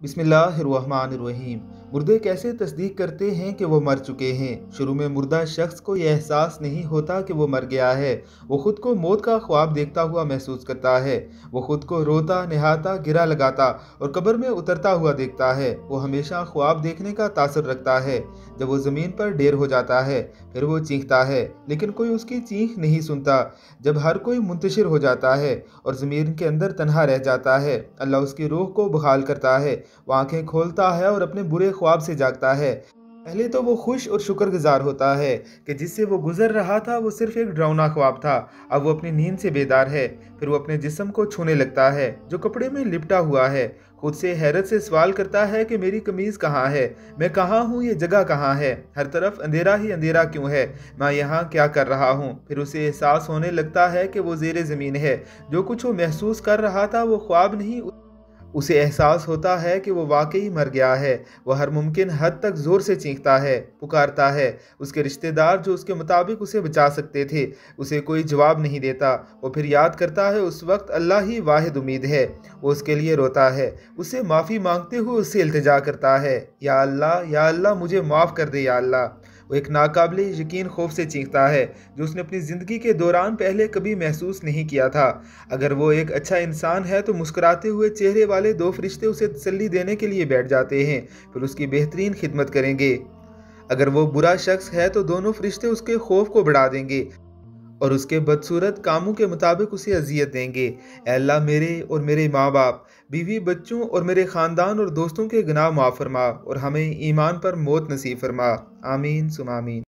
बिस्मिल्लाहिर्रहमानिर्रहीम। मुर्दे कैसे तस्दीक करते हैं कि वो मर चुके हैं। शुरू में मुर्दा शख्स को यह एहसास नहीं होता कि वो मर गया है। वो खुद को मौत का ख्वाब देखता हुआ महसूस करता है। वो खुद को रोता नहाता गिरा लगाता और कब्र में उतरता हुआ देखता है। वो हमेशा ख्वाब देखने का तासर रखता है। जब वो ज़मीन पर ढेर हो जाता है फिर वो चीखता है, लेकिन कोई उसकी चीख नहीं सुनता। जब हर कोई मुंतशिर हो जाता है और ज़मीन के अंदर तन्हा रह जाता है, अल्लाह उसकी रूह को बहाल करता है। वो आंखें खोलता है और अपने बुरे ख्वाब से जागता है। पहले तो वो खुश और शुक्रगुजार होता है कि जिससे वो गुजर रहा था वो सिर्फ एक डरावना ख्वाब था। अब वो अपनी नींद से बेदार है। फिर वो अपने जिस्म को छूने लगता है जो कपड़े में लिपटा हुआ है। खुद से हैरत से सवाल करता है कि मेरी कमीज़ कहाँ है, मैं कहाँ हूँ, ये जगह कहाँ है, हर तरफ अंधेरा ही अंधेरा क्यों है, मैं यहाँ क्या कर रहा हूँ। फिर उसे एहसास होने लगता है कि वो ज़ेरे ज़मीन है। जो कुछ वो महसूस कर रहा था वो ख्वाब नहीं, उसे एहसास होता है कि वो वाकई मर गया है। वो हर मुमकिन हद तक ज़ोर से चीखता है, पुकारता है। उसके रिश्तेदार जो उसके मुताबिक उसे बचा सकते थे, उसे कोई जवाब नहीं देता। वो फिर याद करता है उस वक्त अल्लाह ही वाहिद उम्मीद है। वो उसके लिए रोता है, उससे माफ़ी मांगते हुए उससे इल्तिजा करता है, या अल्लाह मुझे माफ़ कर दे या अल्लाह। वो एक नाकाबिले यकीन खौफ से चीखता है जो उसने अपनी ज़िंदगी के दौरान पहले कभी महसूस नहीं किया था। अगर वो एक अच्छा इंसान है तो मुस्कुराते हुए चेहरे वाले दो फरिश्ते उसे तसल्ली देने के लिए बैठ जाते हैं, फिर उसकी बेहतरीन खिदमत करेंगे। अगर वो बुरा शख्स है तो दोनों फरिश्ते उसके खौफ को बढ़ा देंगे और उसके बदसूरत कामों के मुताबिक उसे अजियत देंगे। ऐ अल्लाह, मेरे और मेरे माँ बाप, बीवी बच्चों और मेरे ख़ानदान और दोस्तों के गुनाह माफ़ फरमा और हमें ईमान पर मौत नसीब फरमा। आमीन सुम आमीन।